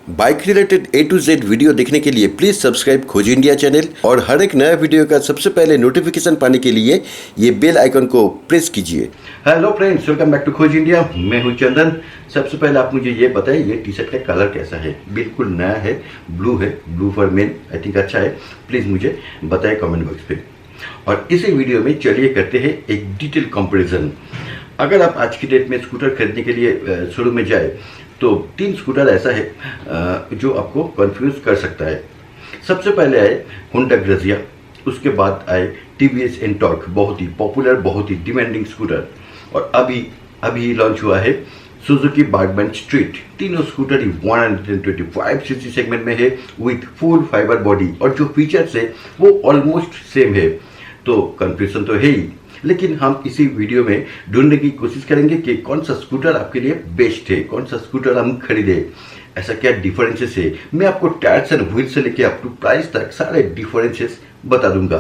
Bike related A to Z video देखने के लिए प्लीज सब्सक्राइब खोज इंडिया चैनल और हर एक नया वीडियो का सबसे पहले नोटिफिकेशन पाने के लिए ये बेल आइकन को प्रेस कीजिए। Hello friends, welcome back to Khoj India. मैं हूं चंदन। सबसे पहले आप मुझे ये बताएं, ये टी शर्ट का कलर कैसा है? बिल्कुल नया है, blue for main, I think अच्छा है। प्लीज मुझे बताएं कमेंट बॉक्स पे। और इसी वीडियो में चलिए करते हैं एक डिटेल कंपेरिजन। अगर आप आज की डेट में स्कूटर खरीदने के लिए शुरू में जाए तो 3 स्कूटर ऐसा है जो आपको कंफ्यूज कर सकता है। सबसे पहले आए होंडा ग्रेजिया, उसके बाद आए टीवीएस एंटॉर्क, बहुत ही पॉपुलर, बहुत ही डिमांडिंग स्कूटर, और अभी लॉन्च हुआ है सुजुकी बार्गमैन स्ट्रीट। तीनों स्कूटर ही 125 सीसी सेगमेंट में है विथ फुल फाइबर बॉडी, और जो फीचर्स है वो ऑलमोस्ट सेम है। तो कंफ्यूजन तो है ही, लेकिन हम इसी वीडियो में ढूंढने की कोशिश करेंगे कि कौन सा स्कूटर आपके लिए बेस्ट है, कौन सा स्कूटर हम खरीदे, ऐसा क्या डिफरेंसेस है। मैं आपको टायर्स एंड व्हील से लेके अप टू प्राइस तक सारे डिफरेंसेस बता दूंगा,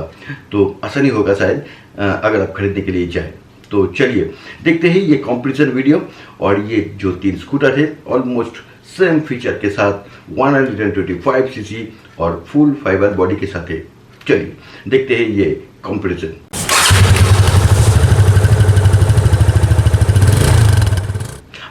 तो आसानी होगा शायद अगर आप खरीदने के लिए जाए। तो चलिए देखते हैं ये कंपैरिजन वीडियो। और ये जो 3 स्कूटर है ऑलमोस्ट सेम फीचर के साथ 125 सीसी और फुल फाइबर बॉडी के साथ है। चलिए देखते हैं ये कंपैरिजन।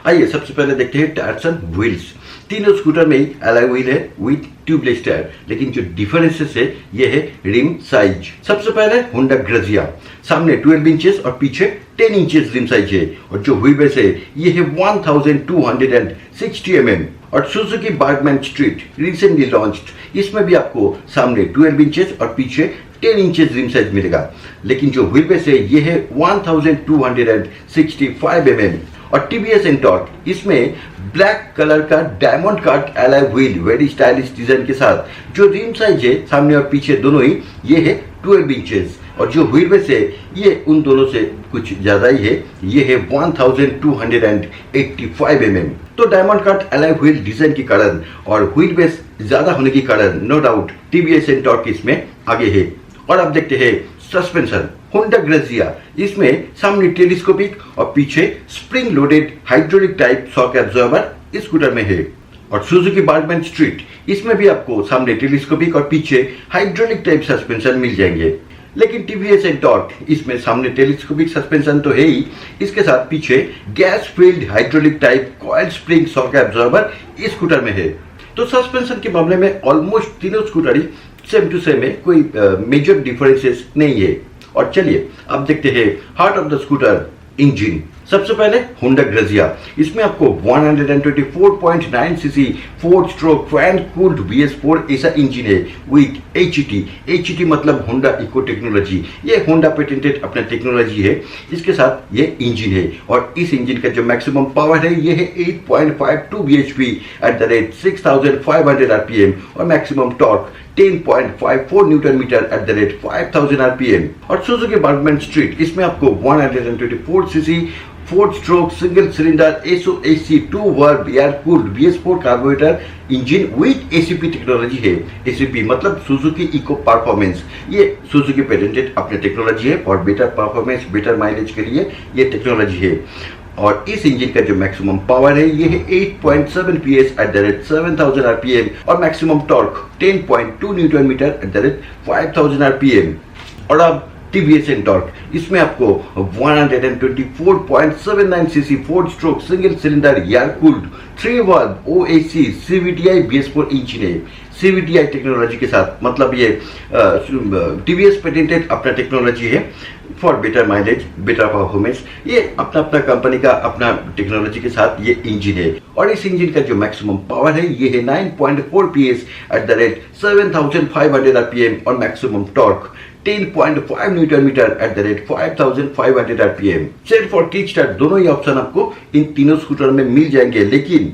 आइए सबसे पहले देखते हैं टायर्स एंड व्हील्स। तीनों स्कूटर में ही एलॉय व्हील है विथ ट्यूबलेस टायर, लेकिन जो डिफरेंसेस है ये है रिम साइज। सबसे पहले होंडा ग्रेजिया, सामने 12 इंचेस और पीछे 10 इंचेस रिम साइज है, और जो व्हील बेस है ये है 1260 mm। और Suzuki Burgman street recently launched, इसमें भी आपको सामने 12 इंचेस और पीछे 10 इंचेस रिम साइज मिलेगा, लेकिन जो व्हील बेस है ये है 1265 mm। और टीवीएस एंटॉर्क, इसमें ब्लैक कलर का diamond cut alloy wheel very stylish design के साथ, जो रिम साइज है सामने और पीछे दोनों ही ये है 12 इंचेस, और जो व्हील बेस है ये उन दोनों से कुछ ज्यादा ही है, ये है 1285 mm। तो diamond cut alloy wheel design के कारण और व्हील बेस ज्यादा होने के कारण नो डाउट टीवीएस एंटॉर्क इसमें आगे है। और अब देखते हैं सस्पेंशन। होंडा ग्रेजिया, इसमें सामने टेलीस्कोपिक और पीछे spring loaded hydraulic type shock absorber इस स्कूटर में है। और सुजुकी बार्गमैन स्ट्रीट, इसमें भी आपको सामने टेलीस्कोपिक और पीछे हाइड्रोलिक टाइप सस्पेंशन मिल जाएंगे, लेकिन टीवीएस एंटॉर्क, इसमें सामने टेलीस्कोपिक सस्पेंशन तो है ही, इसके साथ पीछे gas filled hydraulic type coil spring shock absorber इस स्कूटर में है। तो सस्पेंशन के मामले में ऑलमोस्ट तीनों स्कूटर ही सेम टू सेम है, कोई मेजर डिफरेंसेस नहीं है। और चलिए अब देखते हैं heart of the scooter, engine. सबसे पहले होंडा ग्रेजिया, इसमें आपको 124.9 CC 4 stroke fan cooled BS4 ऐसा इंजन है विथ HET मतलब होंडा इको टेक्नोलॉजी। ये होंडा पेटेंटेड अपना टेक्नोलॉजी है, इसके साथ ये इंजन है। और इस इंजन का जो मैक्सिमम पावर है ये है 8.52 bhp at the rate 6500 rpm, और maximum torque 10.54 newton metre at the rate 5000 rpm। और सुजुकी बार्गमैन स्ट्रीट, इसमें आपको 124 cc 4 stroke single cylinder SOHC 2 valve air cooled BS4 carburettor engine with ACP technology है। ACP मतलब Suzuki eco performance, ये Suzuki patented अपने technology है और better performance, better mileage के लिए ये टेक्नोलॉजी है। और इस इंजन का जो मैक्सिमम पावर है ये है 8.7 PS at the rate 7000 rpm, और maximum torque 10.2 newton metre at the rate 5000 rpm। और अब टीवीएस एंटॉर्क, इसमें आपको 124.79 cc 4 stroke single cylinder air cooled 3 valve OHC CVTi BS4 engine है, CVTi टेक्नोलॉजी के साथ, मतलब ये टीवीएस पेटेंटेड अपना टेक्नोलॉजी है for better mileage, better performance. ये अपना कंपनी का अपना टेक्नोलॉजी के साथ ये इंजन है। और इस इंजन का जो मैक्सिमम पावर है ये है 9.4 PS at the rate 7500 rpm, और maximum torque 10.5 newton metre at the rate 5500 rpm। सेट फॉर किक स्टार्ट दोनों ही ऑप्शन आपको इन तीनों स्कूटर में मिल जाएंगे, लेकिन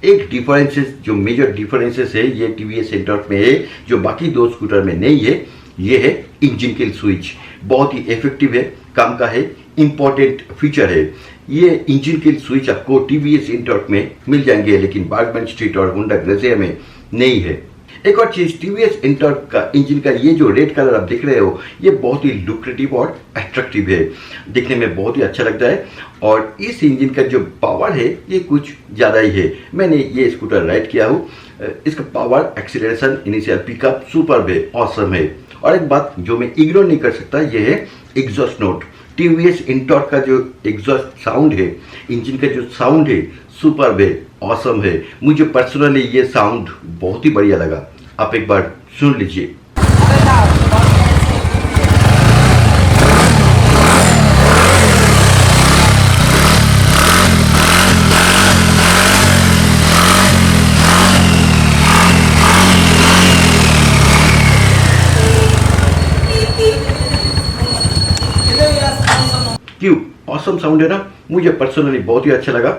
एक डिफरेंसेस, जो मेजर डिफरेंसेस है ये टीवीएस एंटॉर्क में है जो बाकी 2 स्कूटर में नहीं है, ये है इंजन किल स्विच। बहुत ही इफेक्टिव है, काम का है, इंपॉर्टेंट फीचर है। ये इंजन किल स्विच आपको टीवीएस एंटॉर्क में मिल जाएंगे, लेकिन बार्गमैन स्ट्रीट और होंडा ग्रेजिया में नहीं है। एक और चीज, टीवीएस एंटॉर्क का इंजन का ये जो रेड कलर आप देख रहे हो, ये बहुत ही लुक्रेटिव और अट्रैक्टिव है, दिखने में बहुत ही अच्छा लगता है। और इस इंजन का जो पावर है ये कुछ ज़्यादा ही है। मैंने ये स्कूटर राइड किया हूँ, इसका power, acceleration, initial pickup superb है, ऑसम है। और एक बात जो मैं इग्नोर नहीं कर सकता, ये है एग्जॉस्ट नोट। टीवीएस एंटॉर्क का जो एग्जॉस्ट साउंड है, इंजन का जो साउंड है, सुपर्ब है, ऑसम है। मुझे पर्सनली ये साउंड बहुत ही बढ़िया लगा, आप एक बार सुन लीजिए। क्यों, ऑसम साउंड है ना, मुझे पर्सनली बहुत ही अच्छा लगा।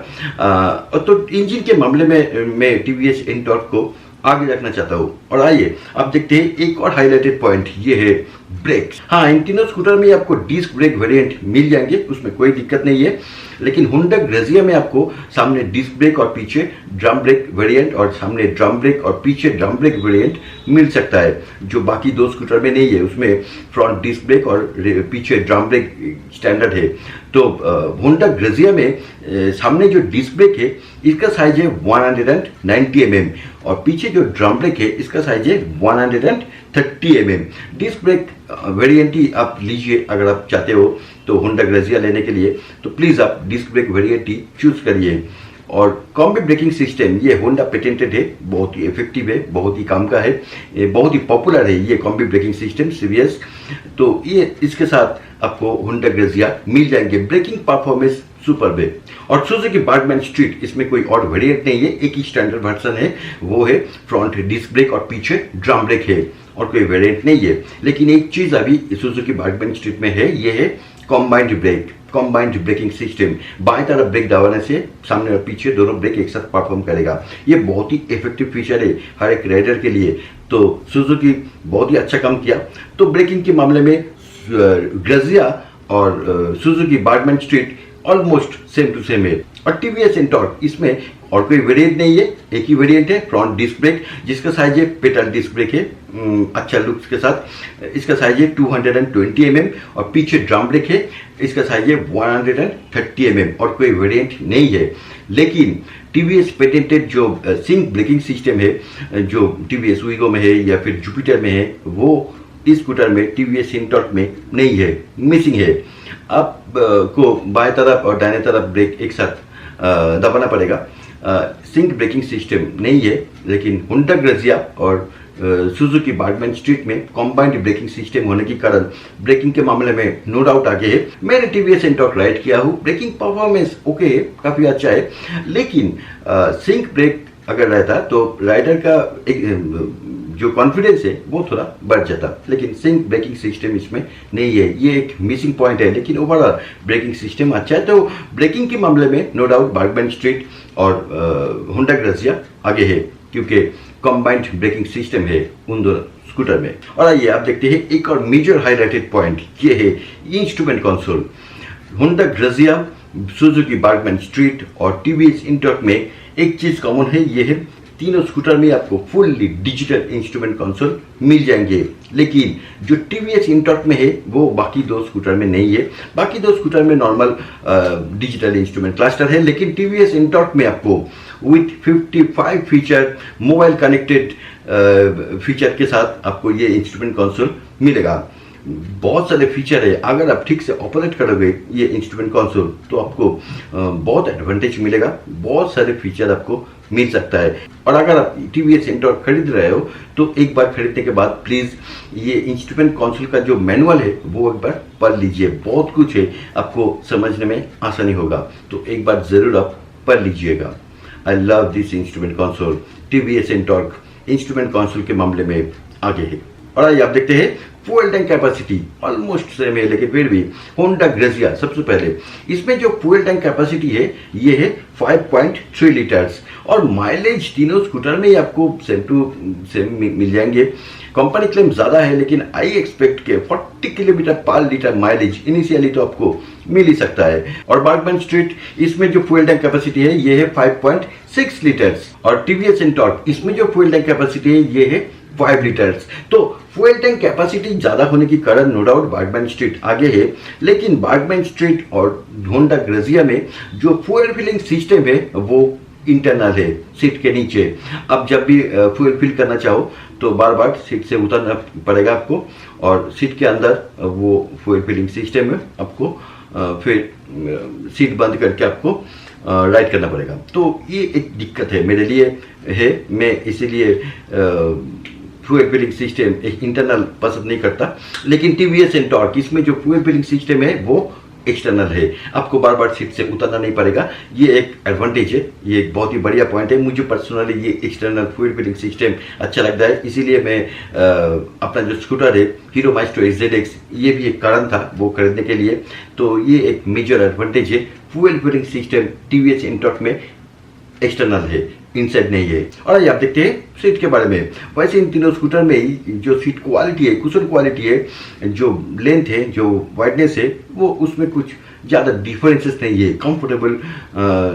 तो इंजन के मामले में मैं टीवीएस एंटॉर्क को आगे रखना चाहता हूँ। और आइए आप देखते हैं एक और हाईलाइटेड पॉइंट, ये है ब्रेक्स। हाँ, इन तीनों स्कूटर में आपको डिस्क ब्रेक वेरिएंट मिल जाएंगे, उसमें कोई दिक्कत नहीं है। लेकिन होंडा ग्रेजिया में आपको सामने डिस्क ब्रेक और पीछे ड्रम ब्रेक वेरिएंट और सामने ड्रम ब्रेक और पीछे ड्रम ब्रेक वेरिएंट मिल सकता है, जो बाकी दो स्कूटर में नहीं है। उसमें फ्रंट डिस्क ब्रेक और पीछे ड्रम ब्रेक स्टैंडर्ड है। तो होंडा ग्रेजिया में सामने जो डिस्क ब्रेक है इसका साइज है 190 mm और पीछे जो ड्रम ब्रेक है इसका साइज है 130 mm। डिस्क ब्रेक वेरिएंट ही आप लीजिए अगर आप चाहते हो तो होंडा ग्रेजिया लेने के लिए, तो प्लीज़ आप डिस्क ब्रेक वेरिएंट ही चूज करिए। और कॉम्बी ब्रेकिंग सिस्टम ये होंडा पेटेंटेड है, बहुत ही इफेक्टिव है, बहुत ही काम का है, ये बहुत ही पॉपुलर है ये कॉम्बी ब्रेकिंग सिस्टम सीवीएस। तो ये इसके साथ आपको होंडा ग्रेजिया मिल जाएंगे। ब्रेकिंग परफॉर्मेंस सुपर्ब है। और सुजुकी बर्गमैन स्ट्रीट, इसमें कोई और वेरिएंट नहीं है, एक ही स्टैंडर्ड वर्जन है, वो है फ्रंट डिस्क ब्रेक और पीछे ड्रम ब्रेक है, और कोई वेरिएंट नहीं है। लेकिन एक चीज अभी सुजुकी बर्गमैन स्ट्रीट में है, ये है कॉम्बाइंड ब्रेकिंग सिस्टम। बाएं तरफ ब्रेक दबाने से सामने और पीछे दोनों ब्रेक एक साथ परफॉर्म करेगा। ये बहुत ही इफेक्टिव फीचर है हर एक राइडर के लिए, तो सुजुकी बहुत ही अच्छा काम किया। तो ब्रेकिंग के मामले में ग्रेजिया और Suzuki Burgman Street almost same to same है। और टीवीएस एंटॉर्क, इसमें और कोई वेरिएंट नहीं है, एक ही वेरिएंट है फ्रंट डिस्क ब्रेक, जिसका साइज है पेडल डिस्क ब्रेक है, अच्छा लुक्स के साथ। इसका साइज है 220 mm और पीछे ड्रम ब्रेक है, इसका साइज है 130 mm और कोई वेरिएंट नहीं है। लेकिन टीवीएस पेटेंटेड जो सिंक ब्रेकिंग सिस्टम है, जो टीवीएस वीगो में है या फिर जुपिटर में है, वो इस स्कूटर में टीवीएस एंटॉर्क में नहीं है, मिसिंग है। आपको बाएं तरफ और दाहिने तरफ ब्रेक एक साथ दबाना पड़ेगा। सिंक ब्रेकिंग सिस्टम नहीं है, लेकिन होंडा ग्रेजिया और सुजुकी बर्गमैन स्ट्रीट में कॉम्बाइंड ब्रेकिंग सिस्टम होने के कारण ब्रेकिंग के मामले में नो डाउट आगे है। मैंने टीवीएस एंटॉर्क राइड किया हूँ, ब्रेकिंग परफॉर्मेंस ओके है, काफ़ी अच्छा है। लेकिन सिंक ब्रेक अगर रहता तो राइडर का एक जो कॉन्फिडेंस है वो थोड़ा बढ़ जाता, लेकिन सिंक ब्रेकिंग सिस्टम इसमें नहीं है, ये एक मिसिंग पॉइंट है। लेकिन ओवरऑल ब्रेकिंग सिस्टम अच्छा है। तो ब्रेकिंग के मामले में नो डाउट बर्गमैन स्ट्रीट और होंडा ग्रेजिया आगे है, क्योंकि कॉम्बाइंड ब्रेकिंग सिस्टम है उन दोनों स्कूटर में। और आइए आप देखते हैं एक और मेजर हाईलाइटेड पॉइंट, ये है instrument console. Honda Grazia, Suzuki Burgman street और टीवीएस एंटॉर्क में एक चीज कॉमन है, ये है तीनों स्कूटर में आपको फुल्ली डिजिटल इंस्ट्रूमेंट कंसोल मिल जाएंगे। लेकिन जो टीवीएस एंटॉर्क में है वो बाकी दो स्कूटर में नहीं है। बाकी दो स्कूटर में नॉर्मल डिजिटल इंस्ट्रूमेंट क्लस्टर है, लेकिन टीवीएस एंटॉर्क में आपको with 55 feature mobile connected feature के साथ आपको ये इंस्ट्रूमेंट कंसोल मिलेगा। बहुत सारे फीचर है, अगर आप ठीक से ऑपरेट करोगे ये इंस्ट्रूमेंट कंसोल तो आपको बहुत एडवांटेज मिलेगा, बहुत सारे फीचर आपको मिल सकता है। और अगर आप टीवीएस एंटॉर्क खरीद रहे हो तो एक बार खरीदने के बाद प्लीज़ ये इंस्ट्रूमेंट कंसोल का जो मैनुअल है वो एक बार पढ़ लीजिए, बहुत कुछ है, आपको समझने में आसानी होगा, तो एक बार ज़रूर आप पढ़ लीजिएगा। I love this instrument console. TVS Ntorq instrument console के मामले में आगे है। और आइए आप देखते हैं fuel tank capacity almost same है, लेकिन फिर भी होंडा ग्रेजिया सबसे पहले, इसमें जो फ्यूल टैंक कैपेसिटी है ये है 5.3 लीटर्स और माइलेज तीनों स्कूटर में ही आपको सेम टू सेम मिल जाएंगे। कंपनी क्लेम ज़्यादा है, लेकिन आई एक्सपेक्ट के 40 किलोमीटर पर लीटर माइलेज इनिशियली तो आपको मिल ही सकता है। और बार्गमैन स्ट्रीट इसमें जो फ्यूल टैंक कैपेसिटी है ये है 5.6 लीटर्स, और टीवीएस एंटॉर्क इसमें जो फ्यूल टैंक कैपेसिटी है ये है 5 लीटर्स। तो फ्यूल टैंक कैपेसिटी ज्यादा होने के कारण नो डाउट बार्गमैन स्ट्रीट आगे है, लेकिन बार्गमैन स्ट्रीट और होंडा ग्रेजिया में जो फ्यूल फिलिंग सिस्टम है वो इंटरनल है सीट के नीचे। अब जब भी फ्यूल फिल करना चाहो तो बार बार सीट से उतरना पड़ेगा आपको, और सीट के अंदर वो फ्यूल फिलिंग सिस्टम है, आपको फिर सीट बंद करके आपको राइड करना पड़ेगा। तो ये एक दिक्कत है मेरे लिए है, मैं इसीलिए फ्यूल फिलिंग सिस्टम एक इंटरनल पसंद नहीं करता। लेकिन टीवीएस एंटॉर्क इसमें जो फ्यूल फिलिंग सिस्टम है वो एक्सटर्नल है, आपको बार बार सीट से उतरना नहीं पड़ेगा। ये एक एडवांटेज है, ये एक बहुत ही बढ़िया पॉइंट है। मुझे पर्सनली ये एक्सटर्नल फ्यूल फिलिंग सिस्टम अच्छा लगता है, इसीलिए मैं अपना जो स्कूटर है हीरो माइस्ट्रो ZX, ये भी एक कारण था वो खरीदने के लिए। तो ये एक मेजर एडवांटेज है, fuel filling system TVS Ntorq में एक्सटर्नल है, इनसाइड नहीं है। और आप देखते हैं सीट के बारे में। वैसे इन तीनों स्कूटर में जो सीट क्वालिटी है, कुशन क्वालिटी है, जो लेंथ है, जो वाइडनेस है, वो उसमें कुछ ज़्यादा डिफरेंसेस नहीं है। कंफर्टेबल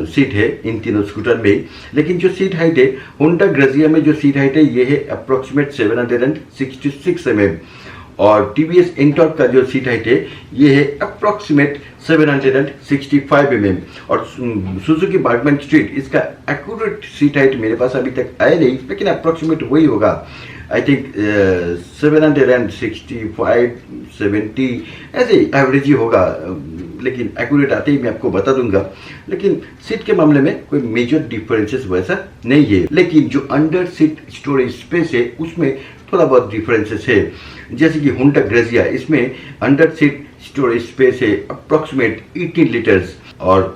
सीट है इन तीनों स्कूटर में। लेकिन जो सीट हाइट है होंडा ग्रेजिया में जो सीट हाइट है ये है अप्रोक्सीमेट 766 mm, और टीवीएस एंटॉर्क का जो सीट हाइट है ये है अप्रोक्सीमेट 765 mm, और सुजुकी बार्गमैन स्ट्रीट इसका एक्यूरेट सीट हाइट मेरे पास अभी तक आया नहीं, लेकिन अप्रोक्सीमेट वही होगा। आई थिंक 765 70 ऐसे एवरेज ही होगा, लेकिन एक्यूरेट आते ही मैं आपको बता दूंगा। लेकिन सीट के मामले में कोई मेजर डिफरेंसेस वैसा नहीं है, लेकिन जो अंडर सीट स्टोरेज स्पेस है उसमें थोड़ा बहुत डिफरेंसेस है। जैसे कि होंडा ग्रेजिया इसमें अंडर सीट स्टोरेज स्पेस है अप्रोक्सीमेट 18 लीटर्स, और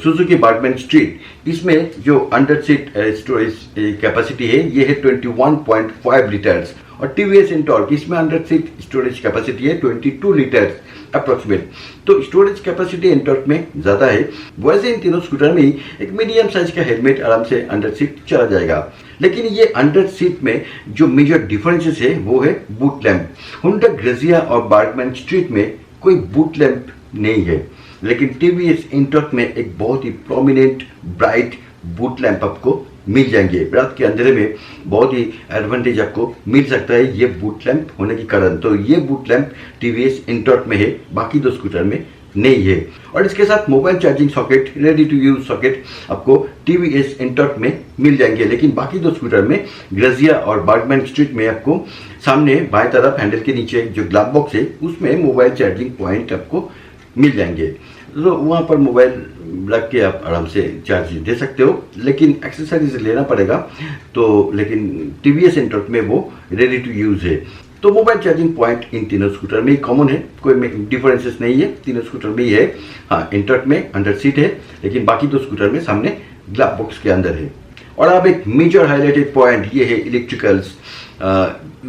सुजुकी बार्गमैन स्ट्रीट इसमें जो अंडर सीट स्टोरेज कैपेसिटी है ये है 21.5 लीटर्स, और टीवीएस एंटॉर्क इसमें अंडर सीट स्टोरेज कैपेसिटी है 22 लीटर्स अप्रोक्सीमेट। तो स्टोरेज कैपेसिटी एंटॉर्क में ज़्यादा है। वैसे इन तीनों स्कूटर में एक मीडियम साइज का हेलमेट आराम से अंडर सीट चला जाएगा। लेकिन ये अंडर सीट में जो मेजर डिफरेंसेस है वो है बूट लैंप। होंडा ग्रेजिया और बार्गमैन स्ट्रीट में कोई बूट लैंप नहीं है, लेकिन टीवीएस एंटॉर्क में एक बहुत ही प्रोमिनेंट ब्राइट बूट लैंप आपको मिल जाएंगे। रात के अंधेरे में बहुत ही एडवांटेज आपको मिल सकता है ये बूट लैंप होने के कारण। तो ये बूट लैंप टीवीएस एंटॉर्क में है, बाकी दो स्कूटर में नहीं है। और इसके साथ mobile charging socket, ready to use socket आपको टीवीएस एंटॉर्क में मिल जाएंगे, लेकिन बाकी दो स्कूटर में ग्रेजिया और बार्गमैन स्ट्रीट में आपको सामने बाएं तरफ हैंडल के नीचे जो ग्लास बॉक्स है उसमें मोबाइल चार्जिंग पॉइंट आपको मिल जाएंगे। तो वहाँ पर मोबाइल रख के आप आराम से चार्ज दे सकते हो, लेकिन एक्सेसरीज लेना पड़ेगा। तो लेकिन टीवीएस एंटॉर्क में वो रेडी टू यूज है। तो मोबाइल चार्जिंग पॉइंट इन तीनों स्कूटर में कॉमन है, कोई डिफरेंसेस नहीं है, तीनों स्कूटर में ही है। हाँ, एंटॉर्क में अंडर सीट है, लेकिन बाकी दो स्कूटर में सामने ग्लास बॉक्स के अंदर है। और अब एक मेजर हाईलाइटेड पॉइंट ये है इलेक्ट्रिकल्स।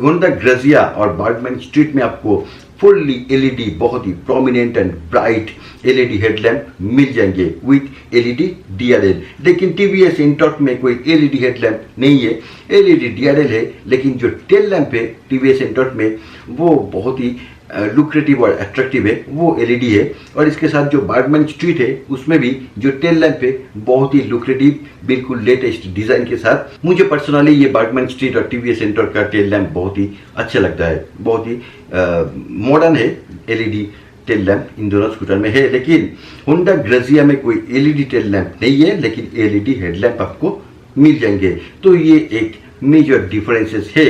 होंडा ग्रेजिया और बार्गमैन स्ट्रीट में आपको फुल्ली एलईडी बहुत ही prominent and bright LED headlamp मिल जाएंगे विथ एलईडी डीआरएल। लेकिन टीवीएस एंटॉर्क में कोई एलईडी हेडलैम्प नहीं है, एलईडी डीआरएल है, लेकिन जो टेल लैंप है टीवीएस एंटॉर्क में वो बहुत ही लुक्रेटिव और अट्रैक्टिव है, वो एलईडी है। और इसके साथ जो बार्गमैन स्ट्रीट है उसमें भी जो टेल लैंप है बहुत ही लुक्रेटिव, बिल्कुल लेटेस्ट डिजाइन के साथ। मुझे पर्सनली ये बार्गमैन स्ट्रीट और टीवीएस एंटॉर्क का टेल लैंप बहुत ही अच्छा लगता है, बहुत ही मॉडर्न है। एलईडी टेल लैंप इन दोनों स्कूटर में है, लेकिन होंडा ग्रेजिया में कोई एलईडी टेल लैंप नहीं है, लेकिन एलईडी हेडलैम्प आपको मिल जाएंगे। तो ये एक मेजर डिफरेंसेस है।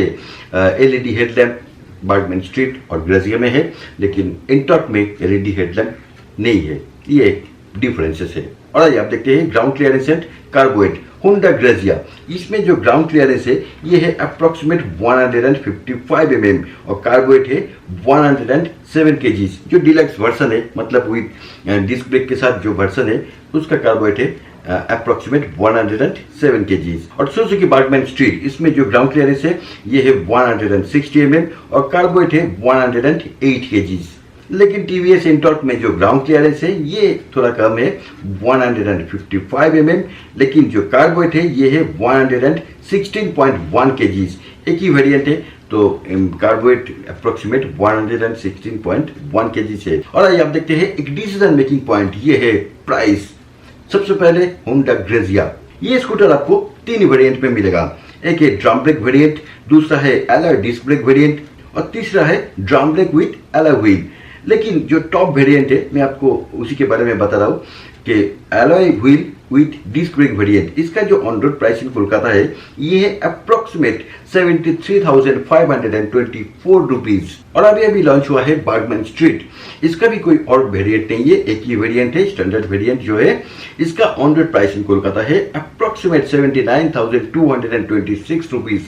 एलईडी हेडलैम्प बार्गमैन स्ट्रीट और ग्रेजिया में है, लेकिन एंटॉर्क में एलईडी हेडलैम्प नहीं है। ये एक डिफरेंसेस है। और आइए आप देखते हैं ground clearance and kerb weight. Honda Grazia इसमें जो ग्राउंड क्लियरेंस है ये है अप्रोक्सीमेट 155 mm और कार्बोवेट है 107 kg। जो डिलक्स वर्सन है, मतलब विद डिस्क ब्रेक के साथ जो वर्सन है उसका कार्बोवेट है अप्रोक्सीमेट 107 kg। और सुजुकी बार्गमैन स्ट्रीट इसमें जो ग्राउंड क्लियरेंस है ये है 160 mm और कार्बोवेट है 108 kg। लेकिन टीवीएस एंटॉर्क में जो ग्राउंड क्लियरेंस है ये थोड़ा कम है 155 mm, लेकिन जो कार्ब वेट है ये है 116.1 kgs। एक ही वेरिएंट है तो कार्ब वेट अप्रोक्सीमेट 116.1 kgs है। और आइए आप देखते हैं एक डिसीजन मेकिंग पॉइंट, ये है प्राइस। सबसे पहले होंडा ग्रेजिया, ये स्कूटर आपको 3 वेरिएंट में मिलेगा। एक है ड्रम ब्रेक वेरिएंट, दूसरा है एलॉय डिस्क ब्रेक वेरिएंट और तीसरा है drum brake with alloy wheel. लेकिन जो टॉप वेरिएंट है मैं आपको उसी के बारे में बता रहा हूँ कि alloy wheel with disc brake variant, इसका जो on road price in Kolkata है ये है अप्रोक्सीमेट 73,524 रुपीज। और अभी लॉन्च हुआ है बर्गमैन स्ट्रीट, इसका भी कोई और वेरिएंट नहीं है, एक ही वेरिएंट है। स्टैंडर्ड वेरिएंट जो है इसका on road price in Kolkata है अप्रोक्सीमेट 79,226 रुपीज।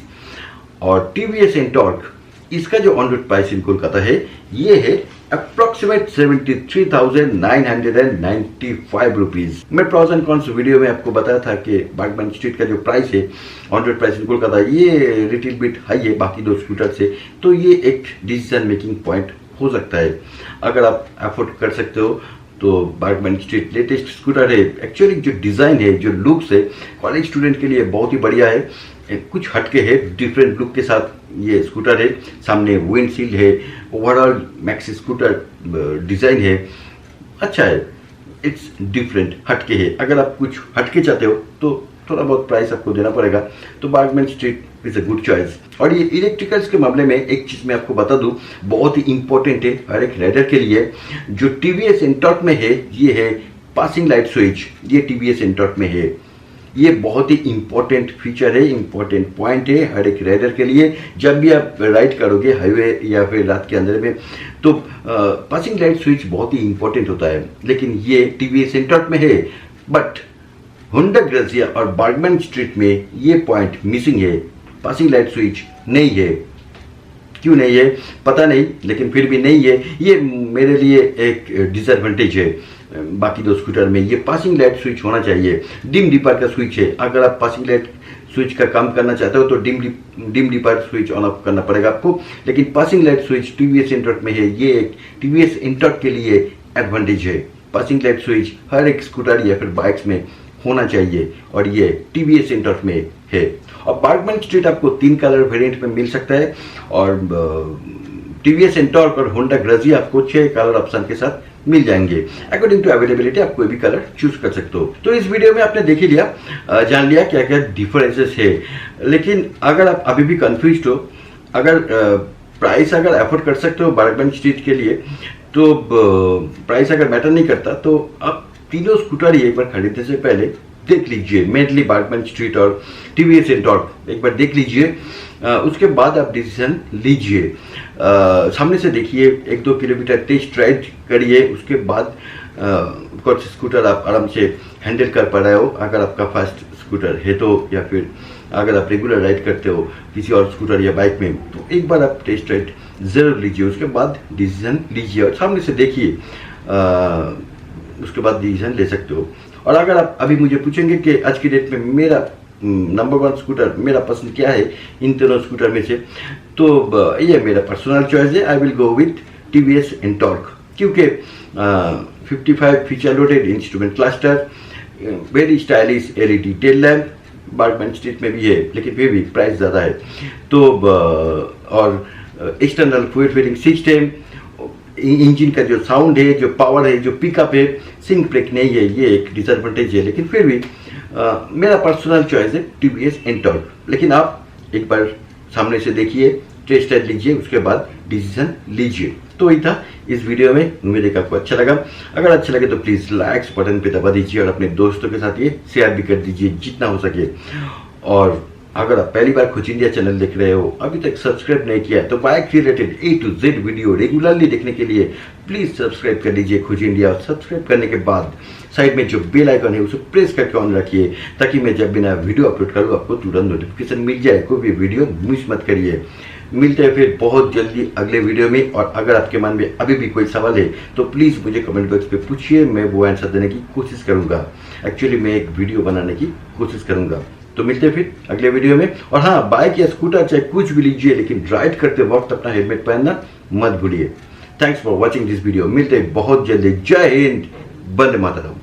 और टीवीएस एंटॉर्क, इसका जो on road price in Kolkata है ये है अप्रोक्सीमेट 73,995 रुपीज। मैं प्रॉस एंड कॉन्स वीडियो में आपको बताया था कि बर्गमैन स्ट्रीट का जो प्राइस है on road price in Kolkata ये लिटिल बिट हाई है बाकी 2 स्कूटर से, तो ये एक डिसीजन मेकिंग पॉइंट हो सकता है। अगर आप अफोर्ड कर सकते हो तो बर्गमैन स्ट्रीट लेटेस्ट स्कूटर है। एक्चुअली जो डिजाइन है, जो लुक्स है, कॉलेज स्टूडेंट के लिए बहुत ही बढ़िया है, कुछ हटके है, डिफरेंट लुक के साथ ये स्कूटर है। सामने विंडशील्ड है, ओवरऑल मैक्सी स्कूटर डिजाइन है, अच्छा है, इट्स डिफरेंट, हटके है। अगर आप कुछ हटके चाहते हो तो थोड़ा बहुत प्राइस आपको देना पड़ेगा, तो Burgman street is a good choice. और ये इलेक्ट्रिकल्स के मामले में एक चीज मैं आपको बता दूं, बहुत ही इंपॉर्टेंट है हर एक राइडर के लिए। जो टीवीएस एंटॉर्क में है ये है पासिंग लाइट स्विच, ये टीवीएस एंटॉर्क में है। ये बहुत ही इंपॉर्टेंट फीचर है, इंपॉर्टेंट पॉइंट है हर एक राइडर के लिए। जब भी आप राइड करोगे हाईवे या फिर रात के अंदर में, तो पासिंग लाइट स्विच बहुत ही इंपॉर्टेंट होता है। लेकिन ये टीवीएस एंटॉर्क में है, बट होंडा ग्रेजिया और बर्गमैन स्ट्रीट में ये पॉइंट मिसिंग है, पासिंग लाइट स्विच नहीं है। क्यों नहीं है पता नहीं, लेकिन फिर भी नहीं है, ये मेरे लिए एक डिसएडवांटेज है। बाकी 2 स्कूटर में ये पासिंग लाइट स्विच होना चाहिए। डिम डिपर का स्विच है, अगर आप पासिंग लाइट स्विच का काम करना चाहते हो तो dim dipper switch on off करना पड़ेगा आपको। लेकिन passing light switch TVS Ntorq में है, ये एक टीवीएस एंटॉर्क के लिए एडवांटेज है। पासिंग लाइट स्विच हर एक स्कूटर या फिर बाइक्स में होना चाहिए और ये टीवीएस एंटॉर्क में है। और बर्गमैन स्ट्रीट आपको 3 कलर वेरिएंट में मिल सकता है और टीवीएस एंटॉर्क और होंडा ग्रेजिया आपको 6 कलर ऑप्शन के साथ मिल जाएंगे। अकॉर्डिंग टू अवेलेबिलिटी आप कोई भी कलर चूज कर सकते हो। तो इस वीडियो में आपने देख ही लिया, जान लिया क्या क्या डिफरेंसेस है। लेकिन अगर आप अभी भी कंफ्यूज हो, अगर प्राइस अगर अफोर्ड कर सकते हो बर्गमैन स्ट्रीट के लिए, तो प्राइस अगर मैटर नहीं करता तो आप तीनों स्कूटर ही एक बार खरीदने से पहले देख लीजिए। मेनली बर्गमैन स्ट्रीट और टीवीएस एंटॉर्क एक बार देख लीजिए, उसके बाद आप डिसीजन लीजिए। सामने से देखिए, 1-2 किलोमीटर टेस्ट राइड करिए, उसके बाद कौन सी स्कूटर आप आराम से हैंडल कर पा रहे हो, अगर आपका फास्ट स्कूटर है तो, या फिर अगर आप रेगुलर राइड करते हो किसी और स्कूटर या बाइक में, तो एक बार आप टेस्ट राइड जरूर लीजिए, उसके बाद डिसीजन लीजिए और सामने से देखिए, उसके बाद डिसीजन ले सकते हो। और अगर आप अभी मुझे पूछेंगे कि आज की डेट में मेरा नंबर 1 स्कूटर मेरा पसंद क्या है इन तीनों स्कूटर में से, तो ये मेरा पर्सनल चॉइस है। I will go with TVS Ntorq, क्योंकि 55 feature loaded instrument cluster, very stylish LED tail lamp, Burgman street में भी है लेकिन फिर भी प्राइस ज़्यादा है। तो और external fluid filling system, engine का जो साउंड है, जो पावर है, जो पिकअप है, सिंक ब्रेक नहीं है, ये एक डिसएडवांटेज है। लेकिन फिर भी मेरा पर्सनल चॉइस है टीवीएस एंटॉर्क। लेकिन आप एक बार सामने से देखिए, टेस्ट राइड लीजिए, उसके बाद डिसीजन लीजिए। तो ये था इस वीडियो में, उम्मीद है कि आपको अच्छा लगा। अगर अच्छा लगे तो प्लीज़ लाइक्स बटन पे दबा दीजिए और अपने दोस्तों के साथ ये शेयर भी कर दीजिए जितना हो सके। और अगर आप पहली बार खुश इंडिया चैनल देख रहे हो, अभी तक सब्सक्राइब नहीं किया है, तो bike related A to Z video regularly देखने के लिए प्लीज सब्सक्राइब कर लीजिए खुश इंडिया। और सब्सक्राइब करने के बाद साइड में जो बेल आइकन है उसे प्रेस करके ऑन रखिए, ताकि मैं जब भी नया वीडियो अपलोड करूँ आपको तुरंत नोटिफिकेशन मिल जाए। कोई भी वीडियो मिस मत करिए। मिलते हैं फिर बहुत जल्दी अगले वीडियो में। और अगर आपके मन में अभी भी कोई सवाल है तो प्लीज़ मुझे कमेंट बॉक्स पे पूछिए, मैं वो आंसर देने की कोशिश करूँगा। एक्चुअली मैं एक वीडियो बनाने की कोशिश करूँगा। तो मिलते हैं फिर अगले वीडियो में। और हाँ, बाइक या स्कूटर चाहे कुछ भी लीजिए, लेकिन राइड करते वक्त अपना हेलमेट पहनना मत भूलिए। Thanks for watching this video. मिलते हैं बहुत जल्दी। जय हिंद, वंदे मातरम।